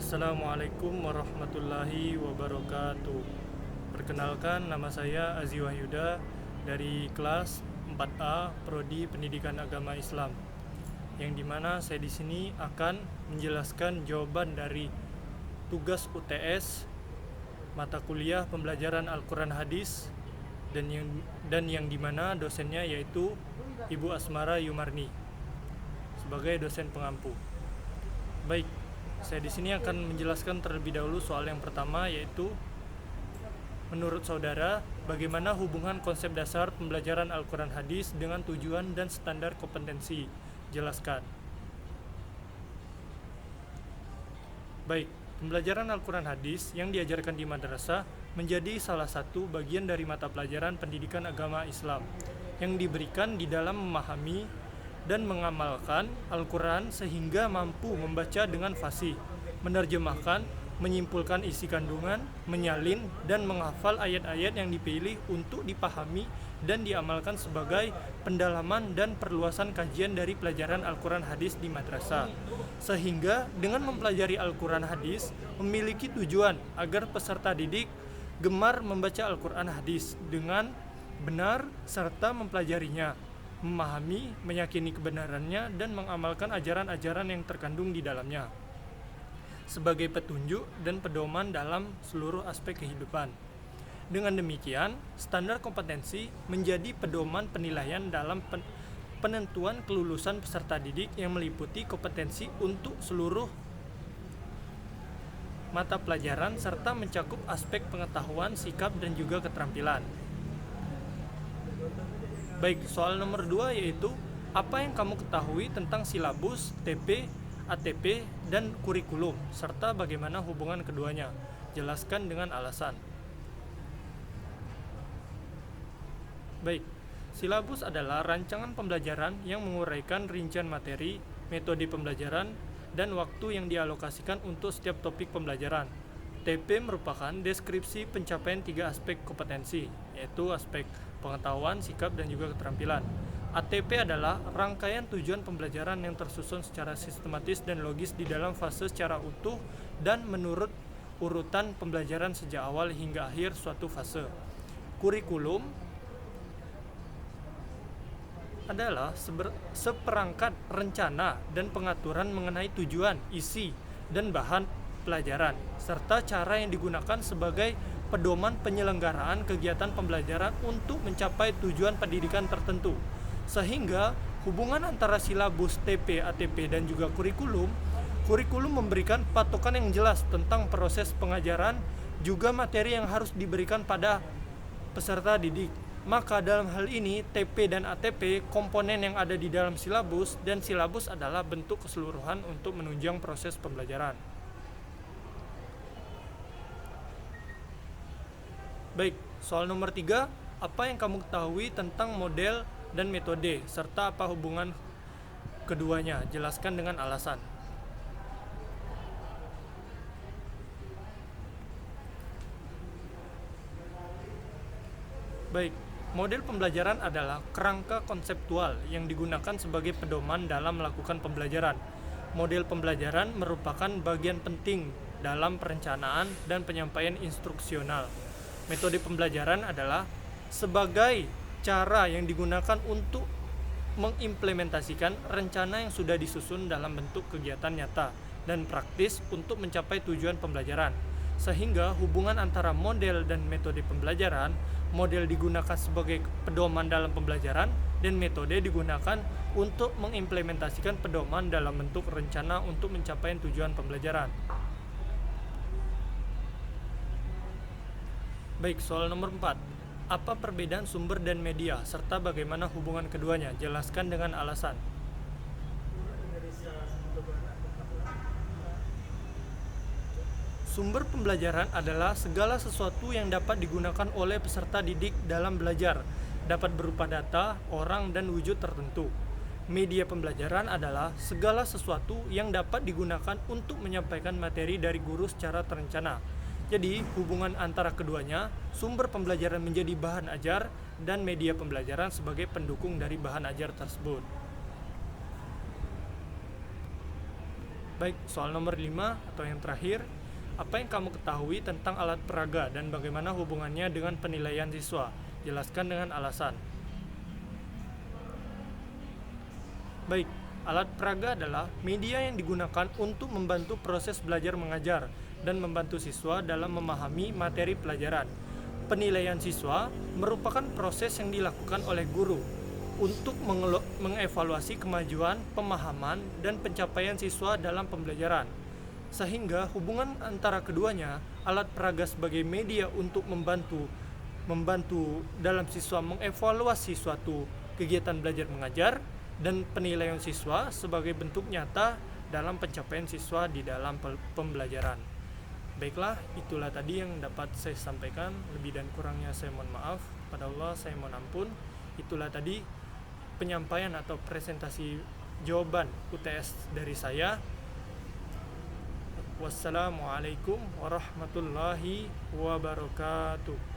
Assalamualaikum warahmatullahi wabarakatuh. Perkenalkan, nama saya Azi Wahyuda dari kelas 4A Prodi Pendidikan Agama Islam. Yang dimana saya di sini akan menjelaskan jawaban dari tugas UTS mata kuliah pembelajaran Al-Quran Hadis dan yang dimana dosennya yaitu Ibu Asmara Yumarni sebagai dosen pengampu. Baik, saya di sini akan menjelaskan terlebih dahulu soal yang pertama, yaitu menurut saudara, bagaimana hubungan konsep dasar pembelajaran Al-Quran Hadis dengan tujuan dan standar kompetensi? Jelaskan. Baik, pembelajaran Al-Quran Hadis yang diajarkan di madrasah menjadi salah satu bagian dari mata pelajaran pendidikan agama Islam yang diberikan di dalam memahami dan mengamalkan Al-Quran sehingga mampu membaca dengan fasih, menerjemahkan, menyimpulkan isi kandungan, menyalin, dan menghafal ayat-ayat yang dipilih untuk dipahami dan diamalkan sebagai pendalaman dan perluasan kajian dari pelajaran Al-Quran Hadis di madrasah. Sehingga dengan mempelajari Al-Quran Hadis memiliki tujuan agar peserta didik gemar membaca Al-Quran Hadis dengan benar serta mempelajarinya, memahami, meyakini kebenarannya, dan mengamalkan ajaran-ajaran yang terkandung di dalamnya sebagai petunjuk dan pedoman dalam seluruh aspek kehidupan. Dengan demikian, standar kompetensi menjadi pedoman penilaian dalam penentuan kelulusan peserta didik yang meliputi kompetensi untuk seluruh mata pelajaran serta mencakup aspek pengetahuan, sikap, dan juga keterampilan. Baik, soal nomor 2 yaitu apa yang kamu ketahui tentang silabus, TP, ATP, dan kurikulum, serta bagaimana hubungan keduanya. Jelaskan dengan alasan. Baik, silabus adalah rancangan pembelajaran yang menguraikan rincian materi, metode pembelajaran, dan waktu yang dialokasikan untuk setiap topik pembelajaran. TP merupakan deskripsi pencapaian 3 aspek kompetensi, yaitu aspek pengetahuan, sikap, dan juga keterampilan. ATP adalah rangkaian tujuan pembelajaran yang tersusun secara sistematis dan logis di dalam fase secara utuh dan menurut urutan pembelajaran sejak awal hingga akhir suatu fase. Kurikulum adalah seperangkat rencana dan pengaturan mengenai tujuan, isi, dan bahan pelajaran, serta cara yang digunakan sebagai pedoman penyelenggaraan kegiatan pembelajaran untuk mencapai tujuan pendidikan tertentu. Sehingga hubungan antara silabus, TP, ATP, dan juga kurikulum memberikan patokan yang jelas tentang proses pengajaran, juga materi yang harus diberikan pada peserta didik. Maka dalam hal ini TP dan ATP komponen yang ada di dalam silabus, dan silabus adalah bentuk keseluruhan untuk menunjang proses pembelajaran. Baik, soal nomor 3, apa yang kamu ketahui tentang model dan metode, serta apa hubungan keduanya? Jelaskan dengan alasan. Baik, model pembelajaran adalah kerangka konseptual yang digunakan sebagai pedoman dalam melakukan pembelajaran. Model pembelajaran merupakan bagian penting dalam perencanaan dan penyampaian instruksional. Metode pembelajaran adalah sebagai cara yang digunakan untuk mengimplementasikan rencana yang sudah disusun dalam bentuk kegiatan nyata dan praktis untuk mencapai tujuan pembelajaran. Sehingga hubungan antara model dan metode pembelajaran, model digunakan sebagai pedoman dalam pembelajaran dan metode digunakan untuk mengimplementasikan pedoman dalam bentuk rencana untuk mencapai tujuan pembelajaran. Baik, soal nomor 4. Apa perbedaan sumber dan media, serta bagaimana hubungan keduanya? Jelaskan dengan alasan. Sumber pembelajaran adalah segala sesuatu yang dapat digunakan oleh peserta didik dalam belajar, dapat berupa data, orang, dan wujud tertentu. Media pembelajaran adalah segala sesuatu yang dapat digunakan untuk menyampaikan materi dari guru secara terencana. Jadi, hubungan antara keduanya, sumber pembelajaran menjadi bahan ajar dan media pembelajaran sebagai pendukung dari bahan ajar tersebut. Baik, soal nomor 5 atau yang terakhir, apa yang kamu ketahui tentang alat peraga dan bagaimana hubungannya dengan penilaian siswa? Jelaskan dengan alasan. Baik, alat peraga adalah media yang digunakan untuk membantu proses belajar mengajar dan membantu siswa dalam memahami materi pelajaran. Penilaian siswa merupakan proses yang dilakukan oleh guru untuk mengevaluasi kemajuan, pemahaman, dan pencapaian siswa dalam pembelajaran. Sehingga hubungan antara keduanya, alat peraga sebagai media untuk membantu dalam siswa mengevaluasi suatu kegiatan belajar mengajar, dan penilaian siswa sebagai bentuk nyata dalam pencapaian siswa di dalam pembelajaran. Baiklah, itulah tadi yang dapat saya sampaikan. Lebih dan kurangnya saya mohon maaf. Pada Allah saya mohon ampun. Itulah tadi penyampaian atau presentasi jawaban UTS dari saya. Wassalamualaikum warahmatullahi wabarakatuh.